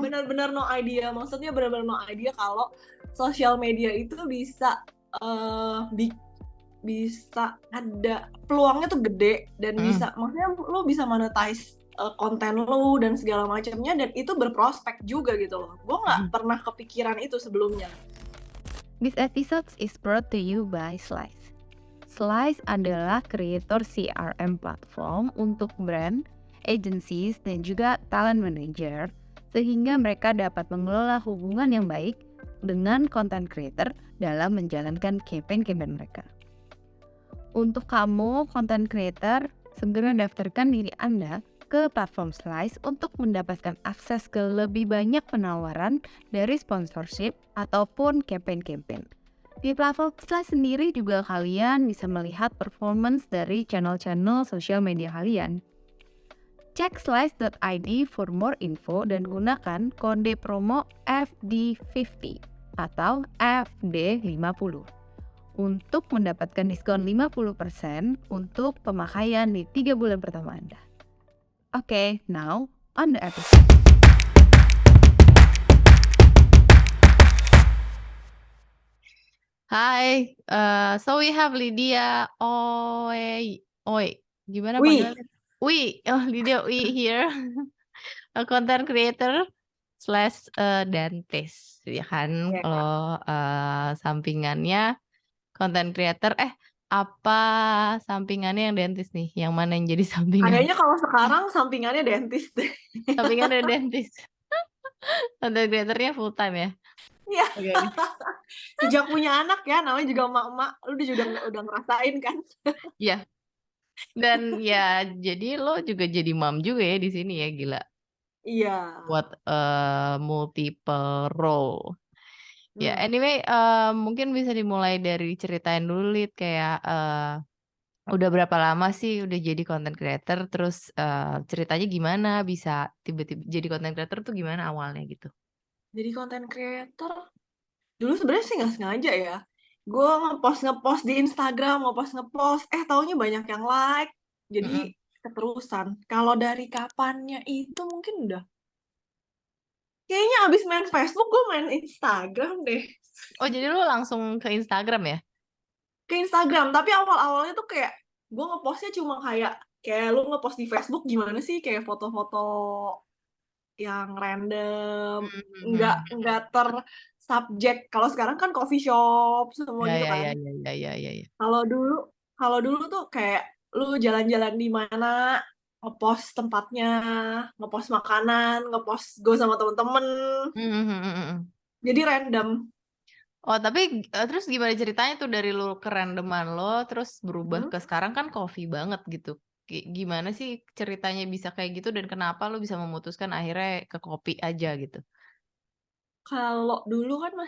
benar-benar no idea. Maksudnya benar-benar no idea kalau sosial media itu bisa bisa ada peluangnya tuh gede dan bisa maksudnya lu bisa monetize konten lu dan segala macamnya dan itu berprospek juga gitu loh. Gue nggak pernah kepikiran itu sebelumnya. This episode is brought to you by Slice. Slice adalah kreator CRM platform untuk brand, agencies, dan juga talent manager sehingga mereka dapat mengelola hubungan yang baik dengan content creator dalam menjalankan campaign-campaign mereka. Untuk kamu, content creator, segera daftarkan diri Anda ke platform Slice untuk mendapatkan akses ke lebih banyak penawaran dari sponsorship ataupun campaign-campaign. Di platform Slice sendiri juga kalian bisa melihat performance dari channel-channel sosial media kalian. Cek slice.id for more info dan gunakan kode promo FD50 atau FD50 untuk mendapatkan diskon 50% untuk pemakaian di 3 bulan pertama Anda. Okay, now on the episode. Hi, so we have Lydia gimana panggilannya? Lydia Wi here, a content creator / dentist, ya kan? Yeah. Kalau sampingannya content creator, apa sampingannya yang dentist nih? Yang mana yang jadi sampingan? Kayaknya kalau sekarang sampingannya dentist deh. Sampingannya dentist. Content creatornya full time ya? Iya. Okay. Sejak punya anak ya, namanya juga emak-emak, lu udah ngerasain kan? Iya. Dan ya jadi lo juga jadi mom juga ya di sini ya, gila. Iya. What multiple role. Ya, anyway, mungkin bisa dimulai dari ceritain dulu Lid, kayak udah berapa lama sih udah jadi content creator, terus ceritanya gimana bisa tiba-tiba jadi content creator tuh gimana awalnya gitu? Jadi content creator dulu sebenarnya sih nggak sengaja ya. Gue ngepost di Instagram, ngepost, taunya banyak yang like. Jadi keterusan. Kalau dari kapannya itu mungkin udah kayaknya abis main Facebook gue main Instagram deh. Oh, jadi lu langsung ke Instagram ya? Ke Instagram, tapi awal-awalnya tuh kayak gue ngepostnya cuma kayak lu ngepost di Facebook gimana sih, kayak foto-foto yang random, nggak tersubjek. Kalau sekarang kan coffee shop semua gitu kan. Ya. Kalau dulu tuh kayak lu jalan-jalan di mana, ngepost tempatnya, ngepost makanan, ngepost gue sama temen-temen. Jadi random. Oh, tapi terus gimana ceritanya tuh dari lu kerandoman lo terus berubah ke sekarang kan coffee banget gitu. Gimana sih ceritanya bisa kayak gitu dan kenapa lu bisa memutuskan akhirnya ke kopi aja gitu? Kalau dulu kan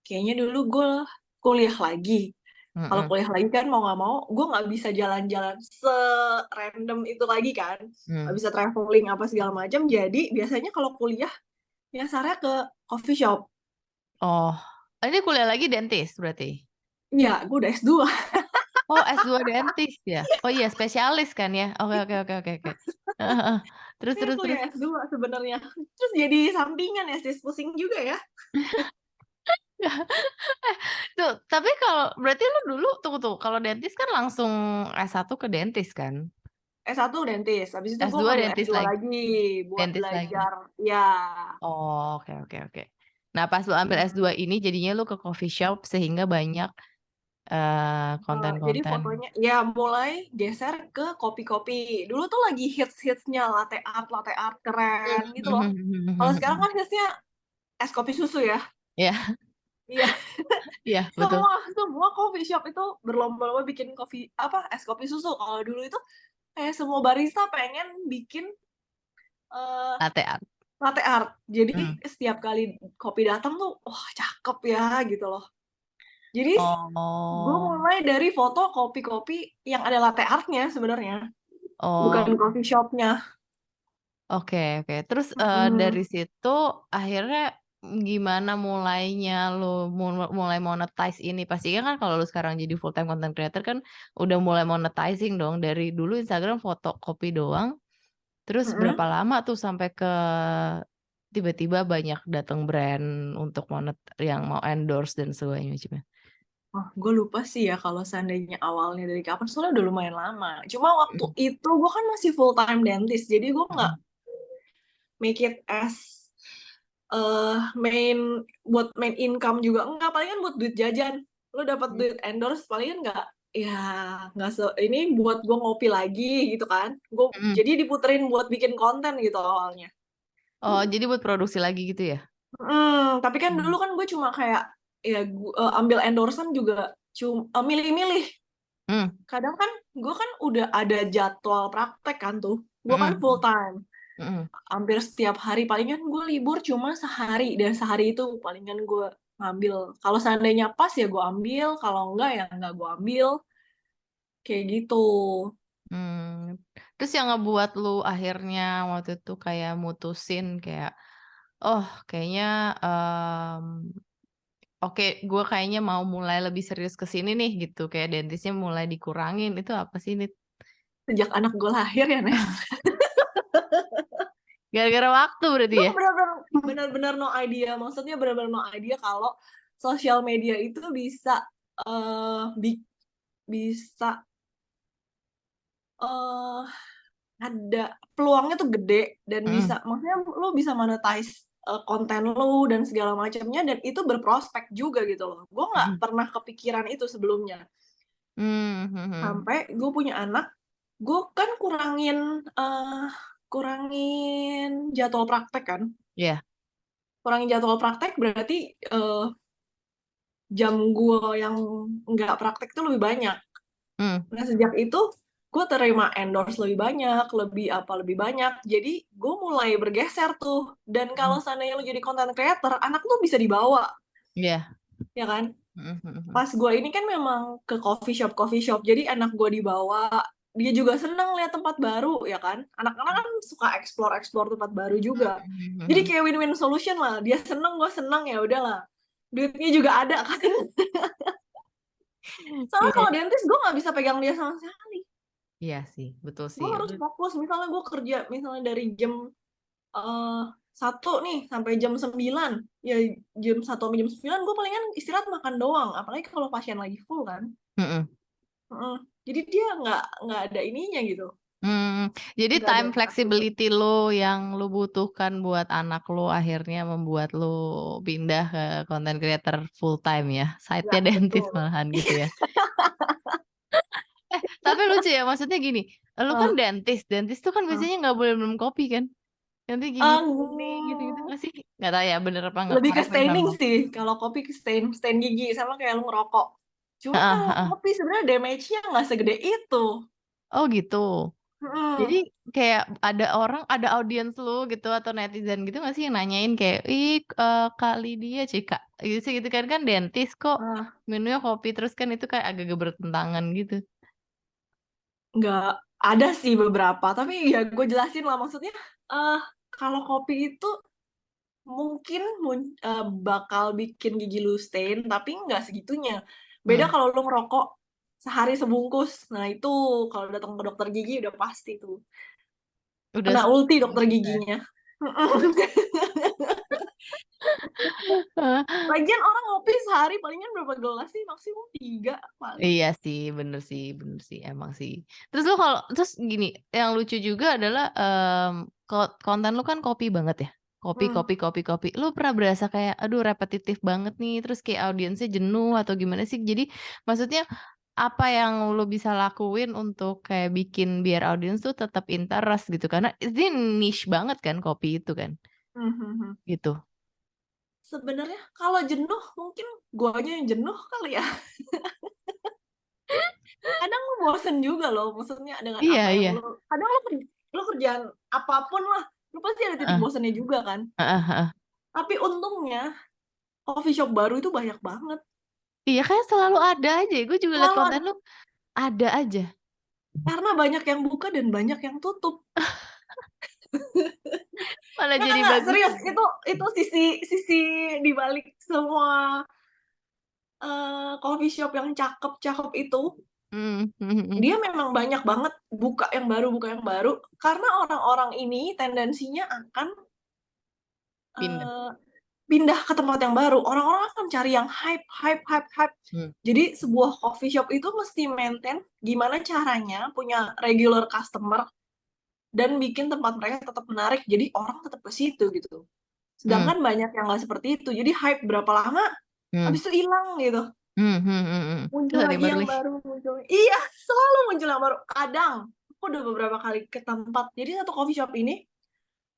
kayaknya dulu gue kuliah lagi. Kalau kuliah lagi kan mau nggak mau, gue nggak bisa jalan-jalan se-random itu lagi kan. Nggak bisa traveling apa segala macam. Jadi biasanya kalau kuliah, nyasarnya ke coffee shop. Oh, ini kuliah lagi dentist berarti? Iya, gue udah S2. Oh, S2 dentist ya? Oh iya, spesialis kan ya? Oke. Terus. Kuliah S2 sebenarnya. Terus jadi sampingan ya, sis, pusing juga ya. Tuh, tapi kalau berarti lu dulu tuh kalau dentist kan langsung S1 ke dentist kan? S1 dentist, habis itu gue S2 ngambil dentist S2 lagi. lagi buat Dentist lagi. belajar. Ya. Oh, oke. Nah, pas lu ambil S2 ini jadinya lu ke coffee shop sehingga banyak Jadi konten-konten. fotonya ya mulai geser ke kopi-kopi. Dulu tuh lagi hits-hitsnya latte art keren gitu loh. Kalau sekarang kan hitsnya es kopi susu ya. Ya, Iya. iya betul. Semua coffee shop itu berlomba-lomba bikin es kopi susu. Kalau dulu itu kayak semua barista pengen bikin Latte art. latte art. Jadi setiap kali kopi datang tuh, wah cakep ya gitu loh. Jadi gue mulai dari foto kopi-kopi yang ada latte artnya sebenarnya, bukan coffee shopnya. Oke. Terus dari situ akhirnya gimana mulainya lu mulai monetize ini? Pastinya kan kalau lu sekarang jadi full time content creator kan udah mulai monetizing dong. Dari dulu Instagram foto kopi doang. Terus berapa lama tuh sampai ke tiba-tiba banyak datang brand untuk yang mau endorse dan segala macamnya? Oh, gue lupa sih ya kalau seandainya awalnya dari kapan, soalnya udah lumayan lama. Cuma waktu Mhm, itu gue kan masih full time dentist, jadi gue nggak mhm, make it as buat main income juga enggak, palingan buat duit jajan. Lo dapat mmm, duit endorse palingan nggak, ya nggak ini buat gue ngopi lagi gitu kan. Gue mhm. jadi diputerin buat bikin konten gitu awalnya. Oh, jadi buat produksi lagi gitu ya? Tapi kan Mmm, dulu kan gue cuma kayak ya ambil endorsement juga milih-milih. mmm, Kadang kan gue kan udah ada jadwal praktek kan tuh. Gue kan full mhm, time. mhm, Hampir setiap hari palingan gue libur cuma sehari, dan sehari itu palingan gue ngambil. Kalau seandainya pas ya gue ambil, kalau enggak ya enggak gue ambil, kayak gitu. mmm. Terus yang ngebuat lu akhirnya waktu itu kayak mutusin kayak, "Oh kayaknya, oke gue kayaknya mau mulai lebih serius ke sini nih," gitu, kayak dentisnya mulai dikurangin, itu apa sih, Nit? Sejak anak gue lahir ya, Nes. Gara-gara waktu berarti Gue ya? benar-benar no idea, maksudnya benar-benar no idea kalau sosial media itu bisa eh bi- bisa eh ada peluangnya tuh gede, dan Mhm, bisa maksudnya lu bisa monetize konten lu dan segala macamnya, dan itu berprospek juga gitu loh. Gue nggak mhm, pernah kepikiran itu sebelumnya. mmm, mhm. Sampai gue punya anak, gue kan kurangin jadwal praktek kan. Iya, Kurangin jadwal praktek berarti jam gue yang nggak praktek tuh lebih banyak. mmm, Nah, sejak itu gue terima endorse lebih banyak, lebih banyak. Jadi gue mulai bergeser tuh. Dan kalau mhm, seandainya lu jadi content creator, anak lu bisa dibawa, iya, ya kan? mhm, mhm, mhm, Pas gue ini kan memang ke coffee shop. Jadi anak gue dibawa, dia juga seneng lihat tempat baru, ya kan? Anak-anak kan suka explore tempat baru juga. mhm, mhm, Jadi mhm. kayak win-win solution lah. Dia seneng, gue seneng, ya udahlah. Duitnya juga ada kan. Soalnya Iya, kalau dentist gue nggak bisa pegang dia sama sekali. iya sih, betul sih, Gue harus fokus, misalnya gue kerja misalnya dari jam 1 nih sampai jam 9, ya jam 1 sampai jam 9 gue palingan istirahat makan doang, apalagi kalau pasien lagi full kan. mhm. Heeh. Jadi dia nggak ada ininya gitu, Jadi nggak ada time waktunya. flexibility lu yang lu butuhkan buat anak lu akhirnya membuat lu pindah ke content creator full time ya, Ya side-nya dentist betul. malahan gitu ya? Tapi lucu ya, maksudnya gini, lu kan Heeh, dentist tuh kan heeh. biasanya nggak boleh minum kopi kan? Nanti gigi kuning gitu-gitu nggak sih? Nggak tahu ya bener apa nggak, Lebih ke correct me if I'm staining wrong. sih, kalau kopi ke stain gigi sama kayak lu ngerokok. Cuma Heeh, kalau heeh. kopi sebenarnya damage-nya nggak segede itu. Oh gitu. Jadi Mhm. kayak ada audiens lu gitu atau netizen gitu nggak sih yang nanyain kayak, "Ih, Kak Lydia Kak," gitu sih gitu kan dentist kok Ah, minumnya kopi terus kan itu kayak agak-agak bertentangan gitu. nggak ada sih beberapa, tapi ya gue jelasin lah, maksudnya eh kalau kopi itu mungkin bakal bikin gigi lu stain, tapi nggak segitunya. Beda Mhm, kalau lu ngerokok sehari sebungkus, nah itu kalau datang ke dokter gigi udah pasti tuh, udah kena ulti sering dokter juga. giginya. Lagian orang ngopi sehari palingan berapa gelas sih? Maksimum 3 paling. Bener sih, emang sih. Terus gini, yang lucu juga adalah, konten lu kan kopi banget ya, kopi Mmm, kopi kopi kopi. Lu pernah berasa kayak, aduh repetitif banget nih, terus kayak audiensnya jenuh atau gimana sih? Jadi maksudnya apa yang lu bisa lakuin untuk kayak bikin biar audiens tuh tetap interest gitu? Karena ini niche banget kan kopi itu kan, mhm mhm. gitu. Sebenarnya kalau jenuh mungkin guanya yang jenuh kali ya. Kadang lu bosen juga loh, maksudnya dengan Iya apa yang iya, kadang lu kerjaan apapun lah, lu pasti ada titik heeh, bosannya juga kan. heeh heeh. Tapi untungnya coffee shop baru itu banyak banget, Iya kayak selalu ada aja, gue juga liat selalu konten ada, lu, ada aja. karena banyak yang buka dan banyak yang tutup. Malah jadi Nggak, bagus serius, gitu. itu sisi sisi di balik semua, coffee shop yang cakep-cakep itu, Mhm mhm mhm. dia memang banyak banget buka yang baru, karena orang-orang ini tendensinya akan Pindah. Pindah ke tempat yang baru. Orang-orang akan cari yang hype, hype, hype, hype. Jadi sebuah coffee shop itu mesti maintain gimana caranya punya regular customer dan bikin tempat mereka tetap menarik. Jadi orang tetap ke situ gitu. Sedangkan banyak yang nggak seperti itu. Jadi hype berapa lama, habis itu hilang gitu. Muncul Terus ada yang lagi baru yang lagi. baru, muncul. Iya, selalu muncul yang baru. Kadang, aku udah beberapa kali ke tempat. Jadi satu coffee shop ini,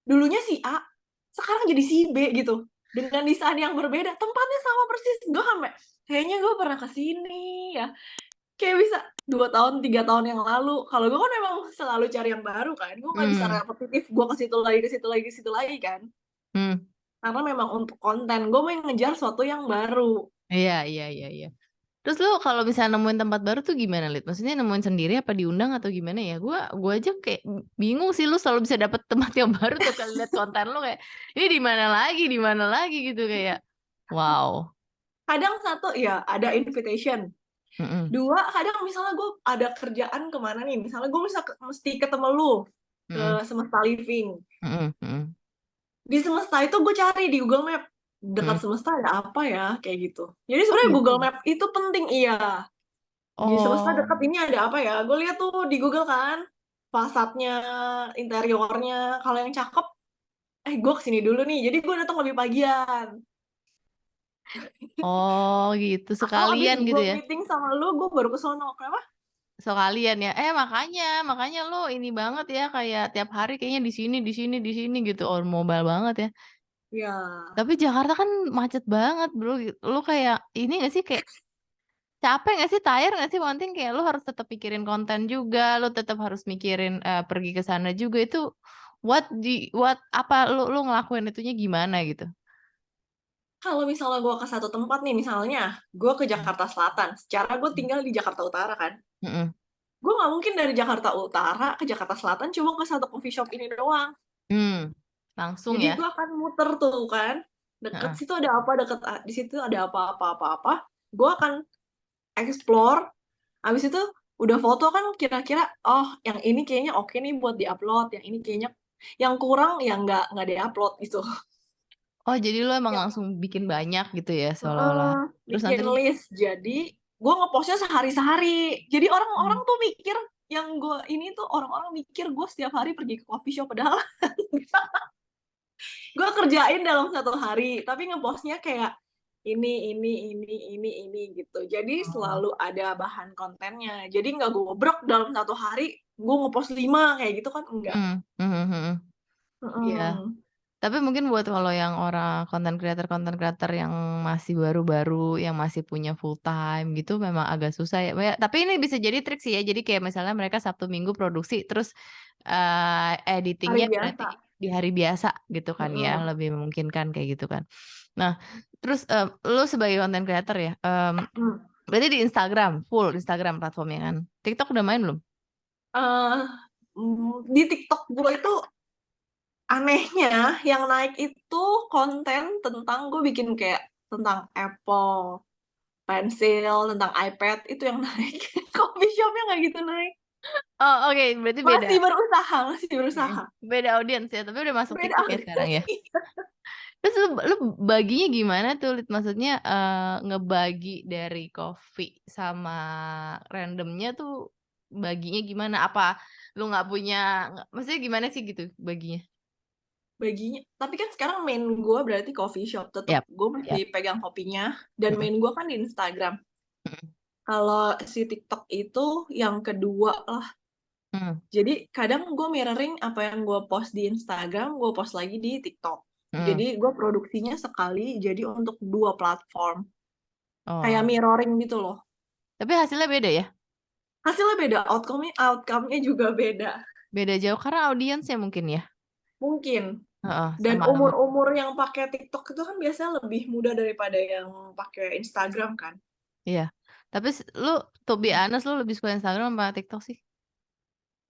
dulunya si A, sekarang jadi si B gitu. Dengan desain yang berbeda. Tempatnya sama persis. Gue sampai, kayaknya gue pernah kesini ya. Kayak bisa 2 tahun, 3 tahun yang lalu. Kalau gue kan memang selalu cari yang baru kan. Gue nggak bisa repetitif, gue ke situ lagi, ke situ lagi, ke situ lagi kan. Karena memang untuk konten, gue mau ngejar sesuatu yang baru. Iya. Terus lu kalau bisa nemuin tempat baru tuh gimana, Lid? Maksudnya nemuin sendiri apa diundang atau gimana ya? Gua aja kayak bingung sih, lu selalu bisa dapet tempat yang baru tuh kalau lihat konten lu kayak ini di mana lagi gitu kayak wow. Kadang satu, ya ada invitation. Dua, kadang misalnya gue ada kerjaan kemana nih, misalnya gue mesti ketemu lu ke Semesta Living. Di Semesta itu gue cari di Google Map, dekat Semesta ada apa ya, kayak gitu. Jadi Oh sebenarnya Google gitu. Map itu penting, iya. Di Semesta Oh. dekat ini ada apa ya, gue lihat tuh di Google kan, fasadnya, interiornya, kalau yang cakep, gue kesini dulu nih, jadi gue datang lebih pagian. Oh gitu, Atau abis sekalian gitu gue ya. meeting sama lu, gue baru ke sono. Kenapa? Sekalian ya. Makanya lu ini banget ya kayak tiap hari kayaknya di sini gitu. Oh, mobile banget ya. Ya, Tapi Jakarta kan macet banget, Bro. Lu kayak ini gak sih kayak capek gak sih, tired gak sih, one thing kayak lu harus tetap pikirin konten juga, lu tetap harus mikirin pergi ke sana juga itu apa lu ngelakuin itunya gimana gitu. kalau misalnya gue ke satu tempat nih, misalnya gue ke Hmm. Jakarta Selatan, secara gue tinggal di Jakarta Utara kan, Mm-mm. gue nggak mungkin dari Jakarta Utara ke Jakarta Selatan cuma ke satu coffee shop ini doang. Langsung Jadi ya. gue akan muter tuh kan, deket Heeh. situ ada apa, deket di situ ada apa-apa. Gue akan explore, habis itu udah foto kan kira-kira, oh yang ini kayaknya oke nih buat diupload, yang ini kayaknya yang kurang yang nggak diupload gitu. Oh jadi lu emang Ya, langsung bikin banyak gitu ya seolah-olah. Terus nanti bikin lu list. Jadi gue ngepostnya sehari-sehari. Jadi orang-orang Hmm. tuh mikir yang gue ini tuh orang-orang mikir gue setiap hari pergi ke coffee shop, padahal gue kerjain dalam satu hari. Tapi ngepostnya kayak ini gitu. Jadi Oh. selalu ada bahan kontennya. Jadi nggak gue gobrok dalam satu hari gue ngepost 5 kayak gitu kan enggak. Iya. Tapi mungkin buat kalau yang orang konten creator yang masih baru-baru, yang masih punya full time gitu memang agak susah ya. Tapi ini bisa jadi trik sih ya. Jadi kayak misalnya mereka Sabtu Minggu produksi terus Hari editingnya berarti biasa. di hari biasa gitu kan ya, lebih memungkinkan kayak gitu kan. Nah, terus lu sebagai konten creator ya, berarti di Instagram, full Instagram platformnya kan. TikTok udah main belum? Di TikTok gue itu anehnya yang naik itu konten tentang gue bikin kayak tentang Apple Pencil, tentang iPad itu yang naik. Coffee shopnya nggak gitu naik. Oh, oke, berarti beda. Masih berusaha. Beda audiens ya, tapi udah masuk Beda TikTok ya sekarang ya. audiens. Terus lu baginya gimana tuh, Lid? Maksudnya ngebagi dari coffee sama randomnya tuh baginya gimana? Apa lu nggak punya, maksudnya gimana sih gitu baginya? Baginya. Tapi kan sekarang main gue berarti coffee shop. Tetap Yap, gue yap. masih pegang kopinya. Dan Mm-mm, main gue kan di Instagram. mm-mm, Kalau si TikTok itu yang kedua lah. mm, Jadi kadang gue mirroring apa yang gue post di Instagram, gue post lagi di TikTok. mm. Jadi gue produksinya sekali jadi untuk 2 platform. Kayak Oh, mirroring gitu loh. tapi hasilnya beda ya? Hasilnya beda, outcome-nya juga beda. Beda jauh karena audiensnya mungkin ya. Mungkin. Heeh, Dan sama. umur-umur yang pakai TikTok itu kan biasanya lebih muda daripada yang pakai Instagram kan. Iya. Tapi lu, to be honest, lu lebih suka Instagram apa TikTok sih?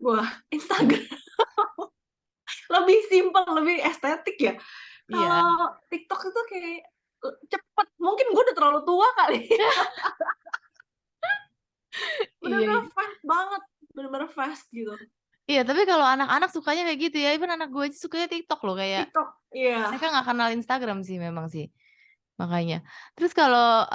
Wah, Instagram lebih simpel, lebih estetik ya. Iya. Kalau TikTok itu kayak cepet. Mungkin gue udah terlalu tua kali. Iya, Bener-bener iya. fast banget. Bener-bener fast gitu. Iya, tapi kalau anak-anak sukanya kayak gitu ya, even anak gue aja sukanya TikTok loh, kayak TikTok, iya. mereka nggak kenal Instagram sih memang sih, makanya. Terus kalau,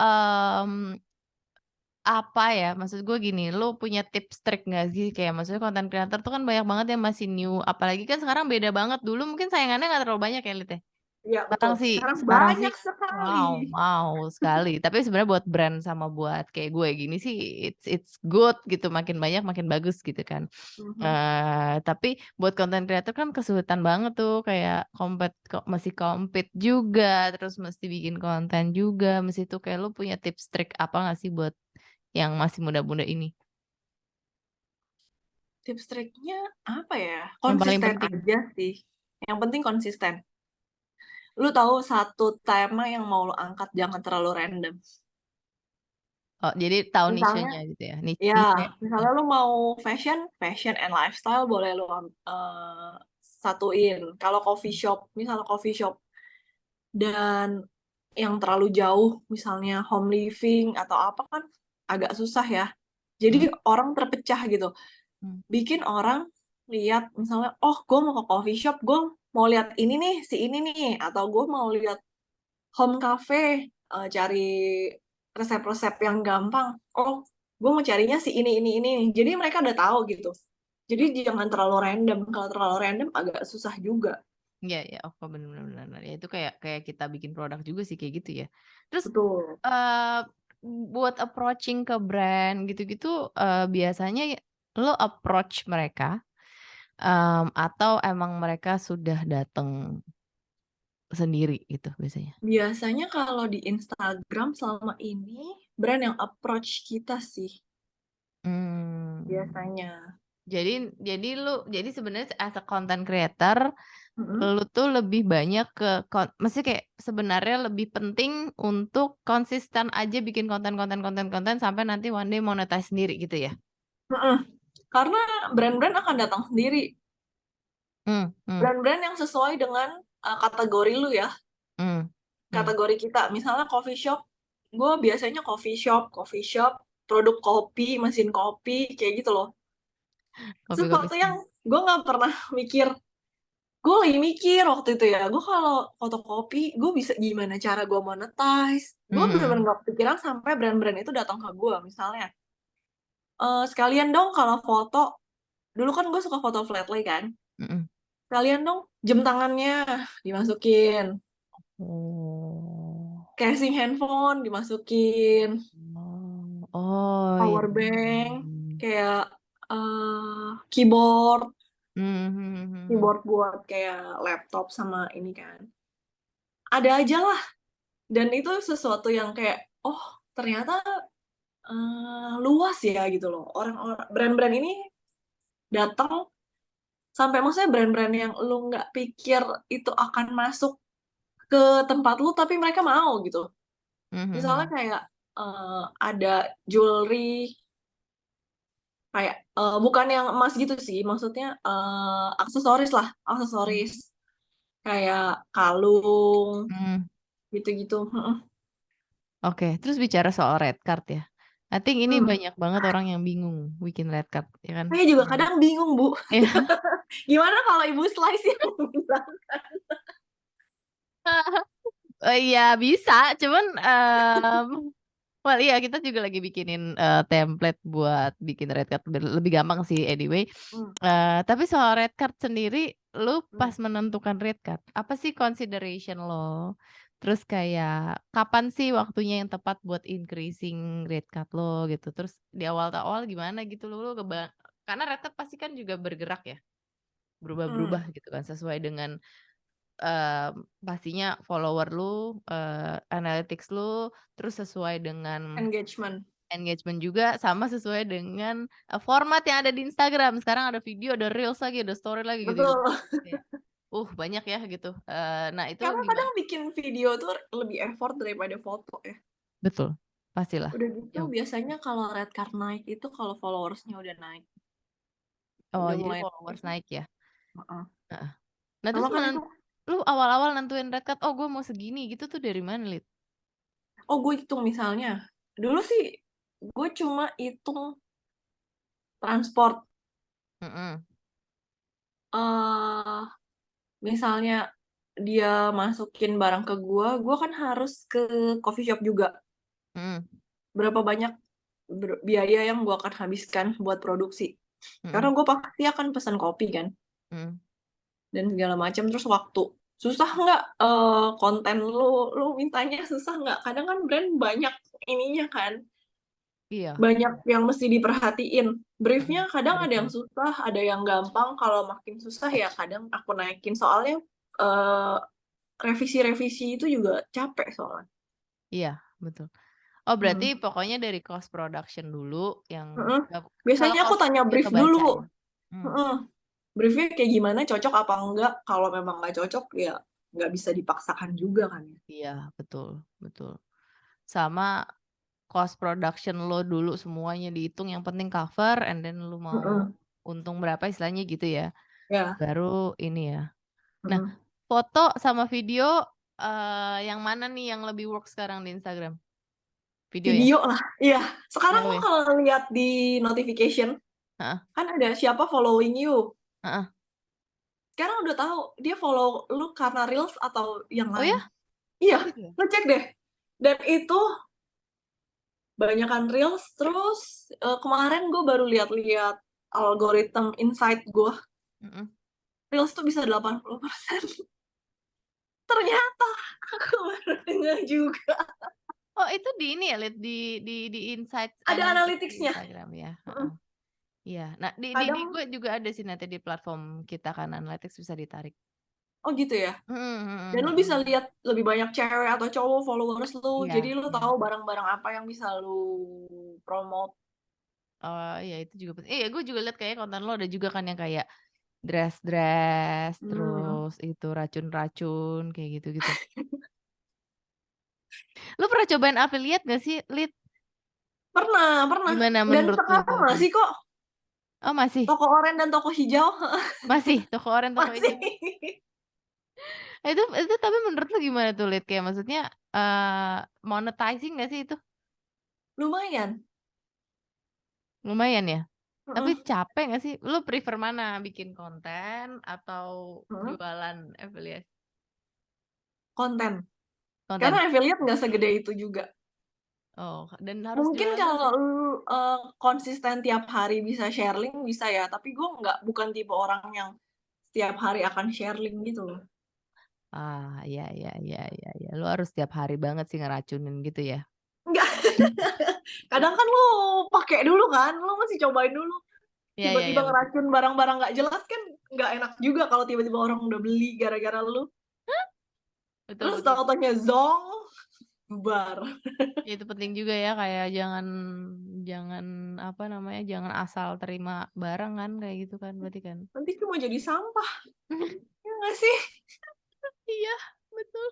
apa ya, maksud gue gini, lu punya tips trik nggak sih? Kayak maksudnya konten creator tuh kan banyak banget yang masih new, apalagi kan sekarang beda banget, dulu mungkin saingannya nggak terlalu banyak ya, Lid, ya? Iya betul. Sekarang Sekarang sih banyak sekali. wow sekali. Tapi sebenarnya buat brand sama buat kayak gue gini sih it's good gitu, makin banyak makin bagus gitu kan. Mhm. Tapi buat content creator kan kesulitan banget tuh kayak mesti compete juga, terus mesti bikin konten juga, mesti tuh kayak lu punya tips trik apa nggak sih buat yang masih muda-muda ini? Tips triknya apa ya? Yang paling Konsisten penting? aja sih. Yang penting konsisten. Lu tahu satu tema yang mau lu angkat jangan terlalu random. Oh, jadi tahu Misalnya, niche-nya gitu ya, ya, niche. misalnya lu mau fashion and lifestyle boleh lu satuin. Kalau coffee shop, misalnya coffee shop dan yang terlalu jauh, misalnya home living atau apa kan agak susah ya. Mmm, Jadi orang terpecah gitu. mmm, Bikin orang lihat misalnya, oh gue mau ke coffee shop, gue mau lihat ini nih, si ini nih, atau gue mau lihat home cafe, cari resep-resep yang gampang. Oh, gue mau carinya si ini. Jadi mereka udah tahu gitu. Jadi jangan terlalu random. Kalau terlalu random agak susah juga. iya iya, oh bener bener bener bener. Ya itu kayak kayak kita bikin produk juga sih kayak gitu ya. Terus, Betul. eee, buat approaching ke brand gitu-gitu, biasanya lo approach mereka, atau emang mereka sudah datang sendiri gitu biasanya? Biasanya kalau di Instagram selama ini brand yang approach kita sih Mmm. biasanya. Jadi sebenarnya as a content creator, Mhm. lu tuh lebih banyak ke maksudnya kayak sebenarnya lebih penting untuk konsisten aja bikin konten sampai nanti one day monetize sendiri gitu ya? Heeh. Karena brand-brand akan datang sendiri. Mmm, mmm, Brand-brand yang sesuai dengan, kategori lu ya, mmm, mmm, kategori kita. Misalnya coffee shop, gue biasanya coffee shop, produk kopi, mesin kopi, kayak gitu loh. kopi-kopi Sesuatu sendiri. yang gue nggak pernah mikir, gue lagi mikir waktu itu ya, gue kalau fotokopi, gue bisa gimana cara gue monetize. Gue bener-bener Mhm, nggak kepikiran sampai brand-brand itu datang ke gue. Misalnya, sekalian dong kalau foto, dulu kan gue suka foto flat lay kan, mhm. sekalian dong jam tangannya dimasukin, Oh, casing handphone dimasukin, oh iya, power bank, kayak, keyboard mhm mhm mhm. keyboard buat kayak laptop sama ini kan. Ada aja lah, dan itu sesuatu yang kayak, oh ternyata, luas ya gitu loh. Brand-brand ini datang sampai maksudnya brand-brand yang lu nggak pikir itu akan masuk ke tempat lu, tapi mereka mau gitu. Mhm Misalnya mhm. kayak, ada jewelry kayak, bukan yang emas gitu sih, maksudnya, aksesoris lah, Mmm, aksesoris kayak kalung, mhm. gitu-gitu, mhm. Oke, terus bicara soal red card ya. I think ini Mmm, banyak banget orang yang bingung bikin red card, ya kan? saya juga kadang bingung, Bu. Iya. Gimana kalau Ibu Slice yang bilang? Iya bisa, cuman, well iya kita juga lagi bikinin, template buat bikin red card lebih gampang sih anyway. Mmm, Tapi soal red card sendiri, lu mmm, pas menentukan red card, apa sih consideration lo? Terus kayak kapan sih waktunya yang tepat buat increasing red card lo gitu? Terus di awal-awal gimana gitu lu karena red card pasti kan juga bergerak ya, mmm, berubah-berubah gitu kan sesuai dengan, pastinya follower lu, analytics lu, terus sesuai dengan engagement. engagement juga, sama sesuai dengan, format yang ada di Instagram. Sekarang ada video, ada reels lagi, ada story lagi gitu-gitu. Betul. Kayak, banyak ya gitu. Nah itu Karena gimana? kadang bikin video tuh lebih effort daripada foto ya. Betul, pastilah. Udah gitu Jauh. biasanya kalau red card naik itu kalau followers-nya udah naik, Oh udah jadi mulai followers naik, naik ya? heeh. Heeh. Nah terus Sama kan itu, lu awal-awal nentuin red card, "Oh gue mau segini," gitu tuh dari mana, Lid? oh gue hitung misalnya, dulu sih gue cuma hitung transport, Mhm. eh misalnya dia masukin barang ke gua kan harus ke coffee shop juga. Mm, Berapa banyak biaya yang gua akan habiskan buat produksi. Karena mm, gue pasti akan pesan kopi kan. mm. Dan segala macam, terus waktu. Susah nggak konten lu mintanya susah nggak? Kadang kan brand banyak ininya kan. Iya, Banyak yang mesti diperhatiin. Briefnya kadang ada yang betul. susah, ada yang gampang. Kalau makin susah ya kadang aku naikin. Soalnya eh, revisi-revisi itu juga capek soalnya. Iya, betul. Oh, berarti Hmm. pokoknya dari cost production dulu yang Heeh. nggak- kalau Biasanya aku cost tanya ya brief dulu. kebaca ya. Hmm, Heeh. Briefnya kayak gimana, cocok apa enggak? Kalau memang nggak cocok ya nggak bisa dipaksakan juga kan ya. iya, betul, betul. Sama cost production lo dulu semuanya dihitung, yang penting cover, and then lu mau Heeh. untung berapa istilahnya gitu ya. Ya. Baru ini ya. Nah, Heeh. foto sama video yang mana nih yang lebih work sekarang di Instagram? Video ya? Video lah. Iya. Sekarang Jauh lo ya? kalau lihat di notification Heeh, kan ada siapa following you. heeh. Sekarang udah tahu dia follow lu karena reels atau yang Oh ya? lain. Iya, Oh gitu ya? lo cek deh. Dan itu banyakan reels. Terus kemarin gue baru lihat-lihat algoritma insight gue. Mm-mm. Reels tuh bisa 80%. Ternyata aku baru dengar juga. Oh, itu di ini ya, lihat di Insights Ada Analytics di analyticsnya. Instagram ya. Heeh. Mm. Iya. Nah, di Kadang, gue juga ada sih nanti di platform kita kan Analytics bisa ditarik. oh gitu ya. Mhm, Dan mhm, lu bisa mhm. lihat lebih banyak cewek atau cowok followers lu. Jadi Iya, lu iya. tahu barang-barang apa yang bisa lu promote. Oh, iya itu juga penting. Iya, gue juga lihat kayak konten lo ada juga kan yang kayak dress-dress, Hmm. terus itu racun-racun kayak gitu-gitu. Lu pernah cobain affiliate gak sih, Lid? Pernah, pernah. Gimana Dan menurut lu sekarang tuh dia? masih kok Oh, masih? toko oranye dan toko hijau. Masih? Toko oranye, toko Masih. hijau? Itu tapi menurut lu gimana tuh, Lid? Kayak maksudnya monetizing gak sih itu? Lumayan. Lumayan ya? Tapi Heeh. capek gak sih? Lu prefer mana? Bikin konten atau Heeh. jualan affiliate? Konten. Karena Konten? affiliate nggak segede itu juga. Oh, dan harus Mungkin jualan terus kalau ya? lu konsisten tiap hari bisa sharing bisa ya. Tapi gue bukan tipe orang yang setiap hari akan sharing gitu loh. Ah, iya, iya, iya, iya, iya. Lu harus tiap hari banget sih ngeracunin gitu ya? Enggak. Kadang kan lu pakai dulu kan, lu mesti cobain dulu. Iya, iya, Tiba-tiba iya, betul. ngeracun barang-barang nggak jelas kan nggak enak juga kalau tiba-tiba orang udah beli gara-gara lu. Betul, Terus betul. tau-taunya zong, bubar. Ya, itu penting juga ya, kayak jangan jangan apa namanya, jangan asal terima barang kan, kayak gitu kan berarti kan? Nanti cuma jadi sampah, ya nggak sih? Iya, betul.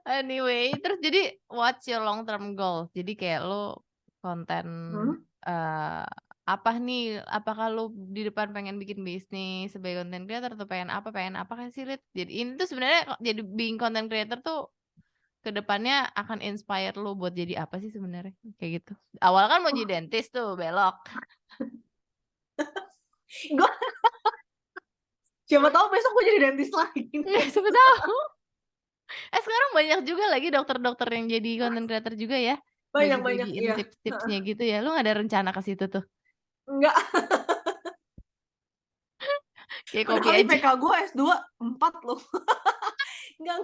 Anyway, terus jadi what's your long term goals? Jadi kayak lo konten Hmm? eh apa nih? Apakah lo di depan pengen bikin bisnis sebagai content creator atau pengen apa? Pengen apa kan sih, Lid? Jadi ini tuh sebenarnya jadi being content creator tuh ke depannya akan inspire lo buat jadi apa sih sebenarnya? Kayak gitu. Awal kan mau jadi dentist tuh, belok. Gue siapa tahu besok gue jadi dentist lagi. Nggak siapa tahu. Sekarang banyak juga lagi dokter-dokter yang jadi content creator juga ya. Banyak-banyak, Bagi-bagiin iya. tips-tipsnya gitu ya. Lu gak ada rencana ke situ tuh? Enggak, Kayak kopi padahal aja. IPK gue S2 4 loh. Enggak.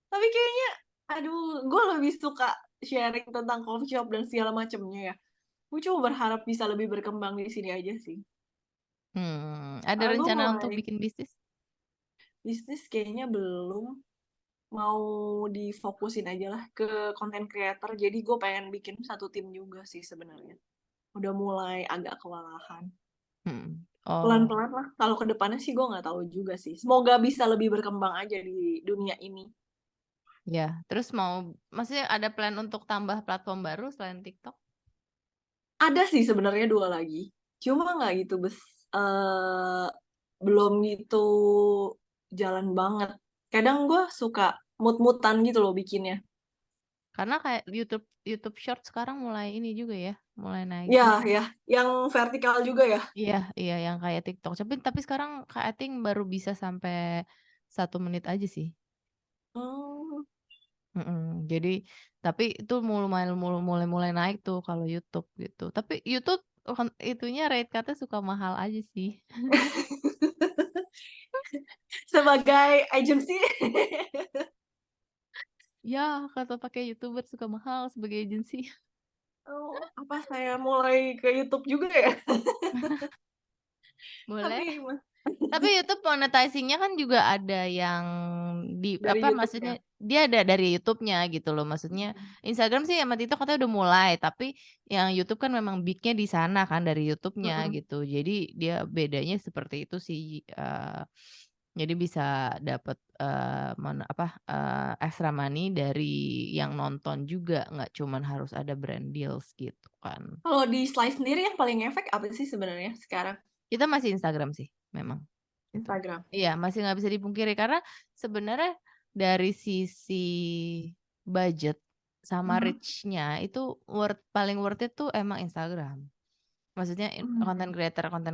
Tapi kayaknya, aduh, gue lebih suka sharing tentang coffee shop dan segala macamnya ya. Gue cuma berharap bisa lebih berkembang di sini aja sih. Ada Karena gue rencana untuk mulai bikin bisnis? bisnis kayaknya belum, mau difokusin aja lah ke content creator. Jadi gue pengen bikin satu tim juga sih sebenarnya. Udah mulai agak kewalahan. Hmm. Oh, Pelan-pelan lah. Kalau ke depannya sih gue nggak tahu juga sih. Semoga bisa lebih berkembang aja di dunia ini. ya. Terus maksudnya ada plan untuk tambah platform baru selain TikTok? Ada sih sebenarnya 2 lagi. Cuma nggak gitu eh, belum gitu jalan banget. Kadang gue suka mut-mutan gitu loh bikinnya. Karena kayak YouTube Short sekarang mulai ini juga ya, mulai naik Ya, juga. ya, yang vertikal juga ya. Iya iya yang kayak TikTok. Tapi sekarang I think baru bisa sampai 1 menit aja sih. Oh, Jadi tapi itu mulai naik tuh kalau YouTube gitu. Tapi YouTube itunya rate card-nya suka mahal aja sih. sebagai agensi. Ya, kalau pakai YouTuber suka mahal sebagai agensi. Oh, apa saya mulai ke YouTube juga ya? Boleh. Tapi Tapi YouTube monetizing-nya kan juga ada yang dari YouTube-nya. maksudnya dia ada dari YouTube-nya gitu loh. Maksudnya Mhm. Instagram sih sama TikTok katanya udah mulai, tapi yang YouTube kan memang big-nya di sana kan dari YouTube-nya Mhm. gitu. Jadi dia bedanya seperti itu sih, jadi bisa dapat, extra money dari yang nonton juga, nggak cuman harus ada brand deals gitu kan. Kalau di Slice sendiri yang paling efek apa sih sebenarnya sekarang? Kita masih Instagram sih memang, gitu. Instagram. Iya, masih nggak bisa dipungkiri karena sebenarnya dari sisi budget sama Mhm. reach-nya itu paling worth it tuh emang Instagram. Maksudnya Mmm. konten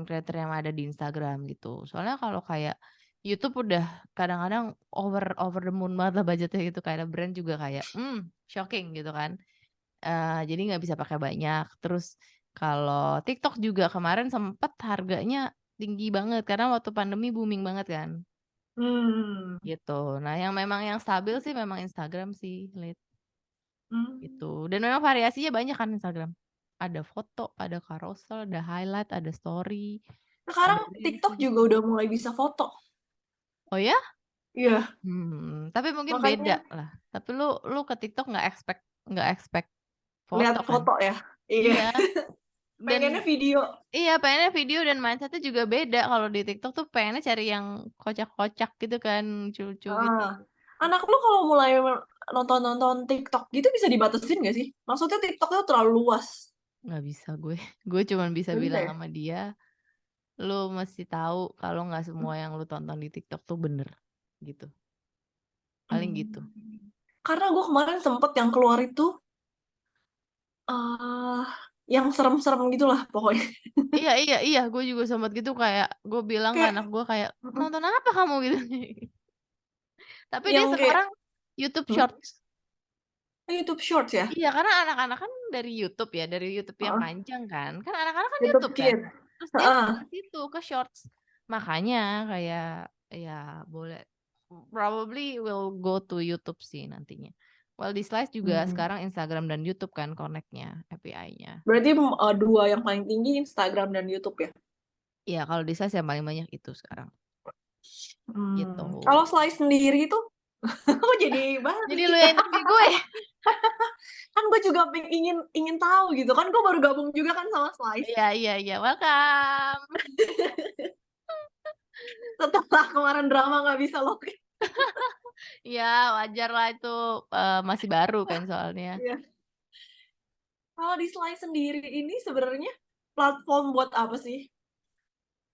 kreator yang ada di Instagram gitu. Soalnya kalau kayak YouTube udah kadang-kadang over the moon banget lah budgetnya gitu, kayak brand juga kayak, shocking gitu kan. Jadi nggak bisa pakai banyak. Terus kalau TikTok juga kemarin sempet harganya tinggi banget karena waktu pandemi booming banget kan, Mmm. gitu. Nah yang stabil sih memang Instagram sih, Mmm. gitu. Dan memang variasinya banyak kan Instagram. Ada foto, ada carousel, ada highlight, ada story, Sekarang ada reels TikTok juga. juga udah mulai bisa foto. Oh ya? Iya, Tapi mungkin makanya beda lah. Tapi lu lu ke TikTok nggak expect lihat foto kan? foto ya. Iya, Iya, pengennya dan video. iya, pengennya video dan mindset-nya juga beda. Kalau di TikTok tuh pengennya cari yang kocak-kocak gitu kan, lucu-lucu gitu. Heeh. Anak lu kalau mulai nonton-nonton TikTok gitu bisa dibatasin nggak sih? Maksudnya TikTok itu terlalu luas. Nggak bisa gue. Gue cuman bisa Nggak bisa bilang ya? sama dia, "Lu mesti tahu kalau nggak semua yang lu tonton di TikTok tuh bener." Gitu. Paling gitu. Mmm. Karena gue kemarin sempet yang keluar itu, eee, yang serem-serem gitulah pokoknya. Iya iya iya, gue juga sempet gitu kayak gue bilang ke Kayak anak gue kayak, mhm, "Nonton apa kamu?" Gitu. Tapi dia yang kayak sekarang YouTube mhm? Shorts. Oh, YouTube Shorts ya? Iya, karena anak-anak kan dari YouTube ya, dari YouTube yang Heeh, panjang kan. Kan anak-anak kan YouTube YouTube kan. Kids. Terus dia Heeh. ke situ, ke Shorts. Makanya kayak ya boleh probably will go to YouTube sih nantinya. Well, di Slice juga Mmm. sekarang Instagram dan YouTube kan connect-nya, API-nya. Berarti, 2 yang paling tinggi Instagram dan YouTube ya? Iya, kalau di Slice yang paling banyak itu sekarang, gitu. Kalau Slice sendiri itu kok jadi bahas Jadi nih? lu yang interview gue? Kan gue juga ingin ingin tahu gitu kan, gue baru gabung juga kan sama Slice. Iya iya iya, welcome. Setelah kemarin drama nggak bisa login. Iya, wajar lah itu, masih baru kan soalnya. Iya. Kalau di Slice sendiri ini sebenarnya platform buat apa sih?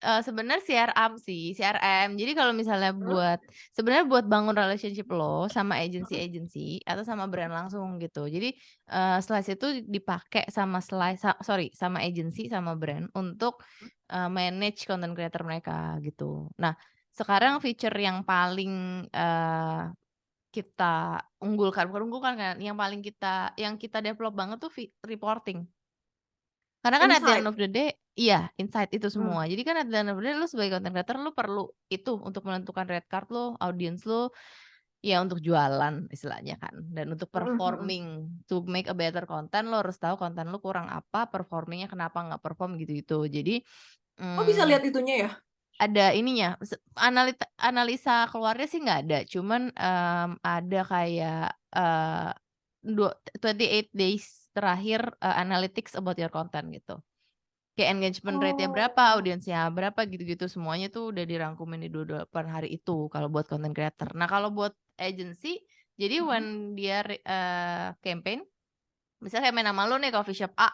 Sebenarnya CRM sih, CRM. Jadi kalau misalnya Heeh, sebenarnya buat bangun relationship lo sama heeh. agency-agency atau sama brand langsung gitu. Jadi, Slice itu dipakai sama sama agency sama brand untuk, manage content creator mereka gitu. Nah, sekarang feature yang paling, kita bukan unggulkan kan, yang kita develop banget tuh reporting. Karena kan at the end Insight. of the day iya, insight itu Mmm, semua. Jadi kan at the end of the day lu sebagai content creator lu perlu itu untuk menentukan rate card lu, audience lu, ya untuk jualan istilahnya kan. Dan untuk mhm, mhm. performing, to make a better content lu harus tahu konten lu kurang apa, performing-nya kenapa nggak perform gitu-gitu. Jadi, Oh, bisa mmm, lihat itunya ya? ada ininya, analisa keluarnya sih nggak ada, cuman, ada kayak, 28 days terakhir, analytics about your content gitu. Kayak engagement rate-nya berapa, Oh, audiensnya berapa, gitu-gitu semuanya tuh udah dirangkumin di 28 hari itu kalau buat content creator. Nah, kalau buat agency, jadi mhm. when dia campaign, misalnya kayak main nama lu nih coffee shop A,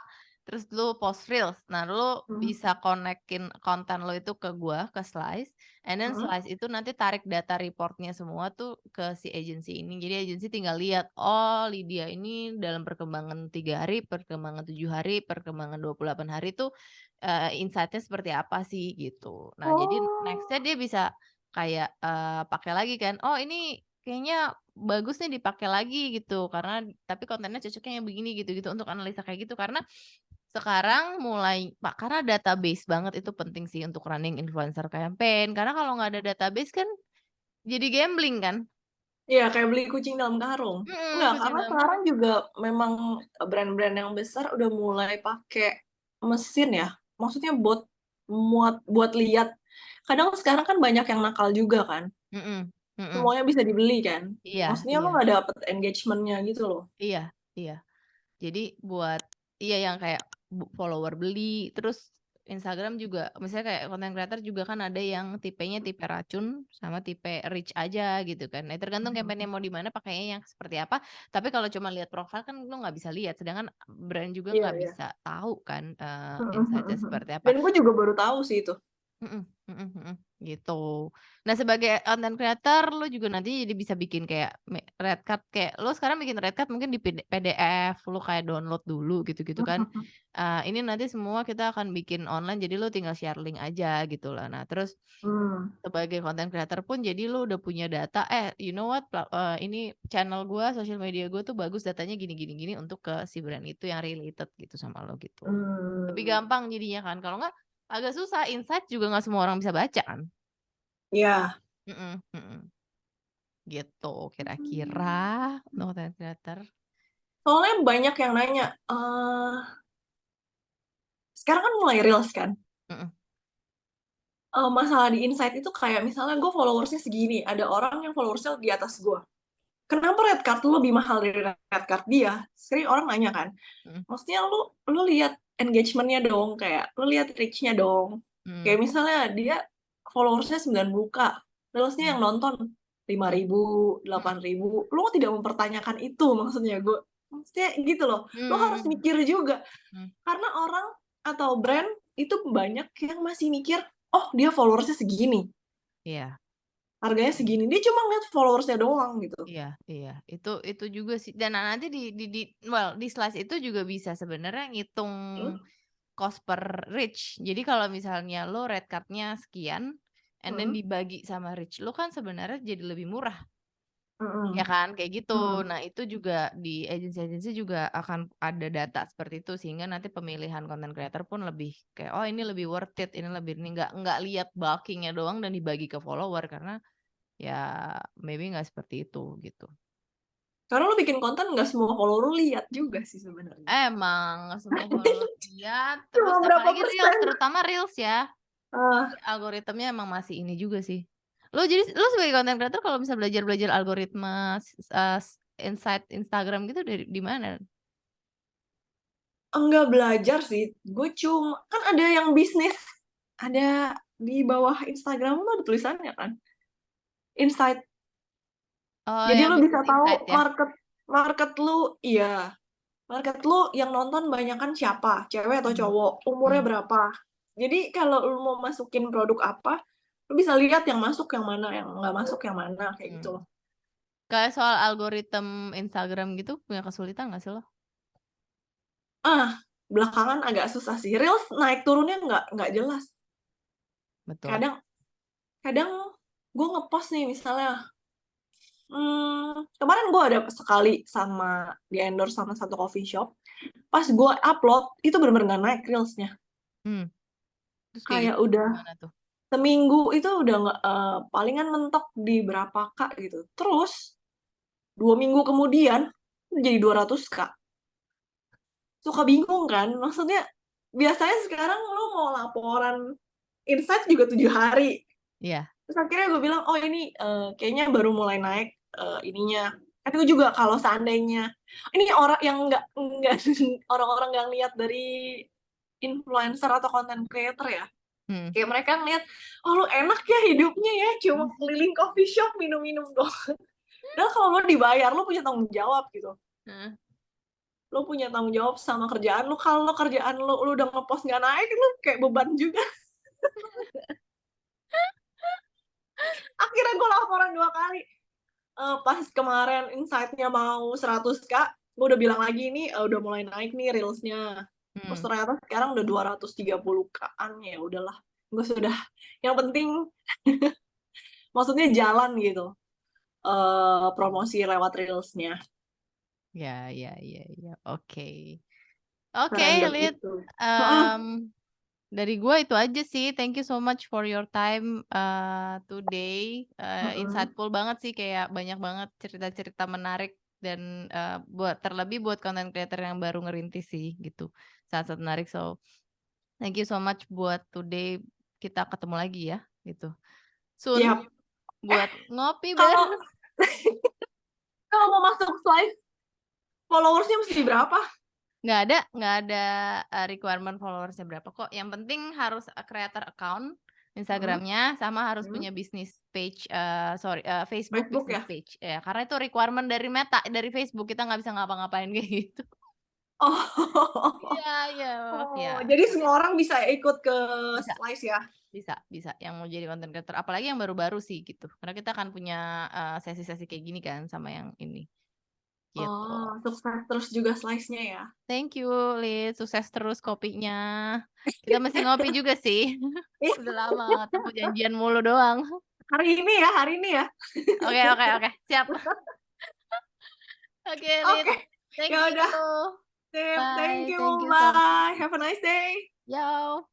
terus lu post reels. Nah, lu Hmm. bisa konekin konten lo itu ke gua, ke Slice, and then Hmm. Slice itu nanti tarik data reportnya semua tuh ke si agency ini. Jadi agency tinggal lihat, oh Lydia ini dalam perkembangan 3 hari, perkembangan 7 hari, perkembangan 28 hari tuh insight-nya seperti apa sih gitu. Nah, jadi next-nya Oh. dia bisa kayak pakai lagi kan, oh ini kayaknya bagus nih dipakai lagi gitu karena tapi kontennya cocoknya yang begini gitu-gitu untuk analisa kayak gitu karena sekarang mulai karena database banget itu penting sih untuk running influencer campaign karena kalau nggak ada database kan jadi gambling kan. Iya, kayak beli kucing dalam karung. Enggak, Kucing karena dalam sekarang juga memang brand-brand yang besar udah mulai pakai mesin ya. Maksudnya buat lihat. Kadang sekarang kan banyak yang nakal juga kan. mhm mhm. Semuanya bisa dibeli kan. Iya Maksudnya lo iya nggak dapet engagement-nya gitu loh. iya iya. Jadi buat iya yang kayak follower beli, terus Instagram juga misalnya kayak content creator juga kan ada yang tipenya tipe racun sama tipe rich aja gitu kan. Nah, tergantung campaign-nya mau di mana pakainya yang seperti apa. Tapi kalau cuma lihat profil kan lu nggak bisa lihat, sedangkan brand juga Iya, nggak iya. bisa tahu kan, Mhm, mhm, insight-nya mhm. seperti apa. Dan gue juga baru tahu sih itu. Mhm mhm mhm, gitu. Nah, sebagai content creator lu juga nanti jadi bisa bikin kayak red card kayak lu sekarang bikin red card mungkin di PDF, lu kayak download dulu gitu-gitu kan. Ini nanti semua kita akan bikin online jadi lu tinggal share link aja gitu lah. Nah, terus Hmm. sebagai content creator pun jadi lu udah punya data, you know what, ini channel gua, sosial media gua tuh bagus datanya gini gini gini untuk ke si brand itu yang related gitu sama lo gitu. Lebih Hmm. gampang jadinya kan, kalau enggak agak susah, insight juga nggak semua orang bisa baca kan. Ya. Mhm mhm, gitu kira-kira untuk content creator. Soalnya banyak yang nanya, sekarang kan mulai reels kan. Mhm Masalah di insight itu kayak misalnya gue followersnya segini, ada orang yang followersnya di atas gue. Kenapa red card lu lebih mahal dari red card dia? Sering orang nanya kan. mhm Maksudnya lu lihat engagementnya dong, kayak lu lihat reach-nya dong. mhm Kayak misalnya dia followersnya 90K, reelsnya mhm yang nonton lima mhm ribu, mhm 8.000. Lu tidak mempertanyakan itu maksudnya gue. Maksudnya gitu loh. Lu harus mmm, mikir juga. mhm, Karena orang atau brand itu banyak yang masih mikir, oh dia followersnya segini, iya harganya iya segini. Dia cuma ngeliat followersnya doang gitu. iya iya, itu juga sih dan nanti di well di Slice itu juga bisa sebenarnya ngitung Hmm? cost per reach. Jadi kalau misalnya lo red card-nya sekian, and then Hmm? dibagi sama reach lo kan sebenarnya jadi lebih murah. Ya Hmm. kan, kayak gitu. Hmm. Nah, itu juga di agensi-agensi juga akan ada data seperti itu sehingga nanti pemilihan content creator pun lebih kayak, "Oh, ini lebih worth it, ini lebih ini," nggak lihat bulking-nya doang dan dibagi ke follower karena ya maybe nggak seperti itu, gitu. Karena lu bikin konten nggak semua follower lu lihat juga sih sebenarnya. Emang nggak semua follower lihat, terus Cuma berapa apalagi reels, persen? terutama reels ya. Ah, Algoritmanya emang masih ini juga sih. Lo sebagai content creator kalau bisa belajar-belajar algoritma insight Instagram gitu dari di mana? enggak belajar sih. Gue cuma kan ada yang bisnis, ada di bawah Instagram lu ada tulisannya kan, insight. Oh, Jadi yang lu bisa bisnis insight tahu ya? market market lu, iya, market lu yang nonton banyakan siapa, cewek atau Mmm, cowok, umurnya mhm, berapa. Jadi kalau lu mau masukin produk apa, lu bisa lihat yang masuk yang mana, yang nggak masuk yang mana, kayak gitu mmm. loh. Kayak soal algoritma Instagram gitu punya kesulitan nggak sih lo? Ah, belakangan agak susah sih. Reels naik turunnya nggak jelas. Betul. Kadang kadang gue ngepost nih misalnya, kemarin gue ada sekali sama di-endorse sama satu coffee shop, pas gue upload, itu bener-bener nggak naik reels-nya. Mmm, terus kayak Kayak gitu udah gimana tuh? seminggu itu udah nggak, palingan mentok di berapa Kak gitu. Terus 2 minggu kemudian jadi 200K. Suka bingung kan, maksudnya biasanya sekarang lu mau laporan insight juga 7 hari. Iya, Terus akhirnya gue bilang, "Oh ini, kayaknya baru mulai naik, ininya." Kan gue juga kalau seandainya ini orang yang nggak orang-orang nggak lihat dari influencer atau content creator ya, mhm, kayak mereka ngeliat, "Oh lu enak ya hidupnya ya, cuma keliling coffee shop minum-minum doang." Padahal kalau lu dibayar, lu punya tanggung jawab gitu. heeh. Lu punya tanggung jawab sama kerjaan lu. Kalau kerjaan lu udah ngepost nggak naik, lu kayak beban juga. Akhirnya gue laporan 2 kali. Pas kemarin insight-nya mau 100K, gue udah bilang lagi nih, udah mulai naik nih reels-nya. Terus Hmm. ternyata sekarang udah 230K-an, ya udahlah. Gue sudah, yang penting maksudnya jalan gitu. Promosi lewat reels-nya. Ya, ya, ya, ya. Oke. Oke, Random Lid. itu. Heeh. Dari gue itu aja sih. Thank you so much for your time today. Heeh. Insightful banget sih, kayak banyak banget cerita-cerita menarik dan terlebih buat content creator yang baru ngerintis sih gitu. Sangat menarik. So, thank you so much buat today. Kita ketemu lagi ya gitu. Soon Siap. buat ngopi Kalau bareng. kalau mau masuk live, followersnya mesti berapa? Nggak ada requirement followersnya berapa kok. Yang penting harus creator account Heeh. Instagramnya sama harus Hmm. punya bisnis page, Facebook Facebook business ya? page. Ya, karena itu requirement dari Meta, dari Facebook. Kita nggak bisa ngapa-ngapain kayak gitu. Oh. Iya, iya, ya. Oh, jadi semua orang bisa ikut ke Bisa, Slice ya? bisa. Yang mau jadi content creator, apalagi yang baru-baru sih gitu. Karena kita akan punya sesi-sesi kayak gini kan sama yang ini. Gitu. Oh, sukses terus juga Slice-nya ya? Thank you, Lid. Sukses terus kopinya. Kita mesti ngopi juga sih. Udah lama nggak ketemu, janjian mulu doang. Hari ini ya. Oke. Siap. Oke, Lid. Oke, Thank ya you. udah. Sip, thank Bye. you. Thank you so much. Bye. Have a nice day. Yo.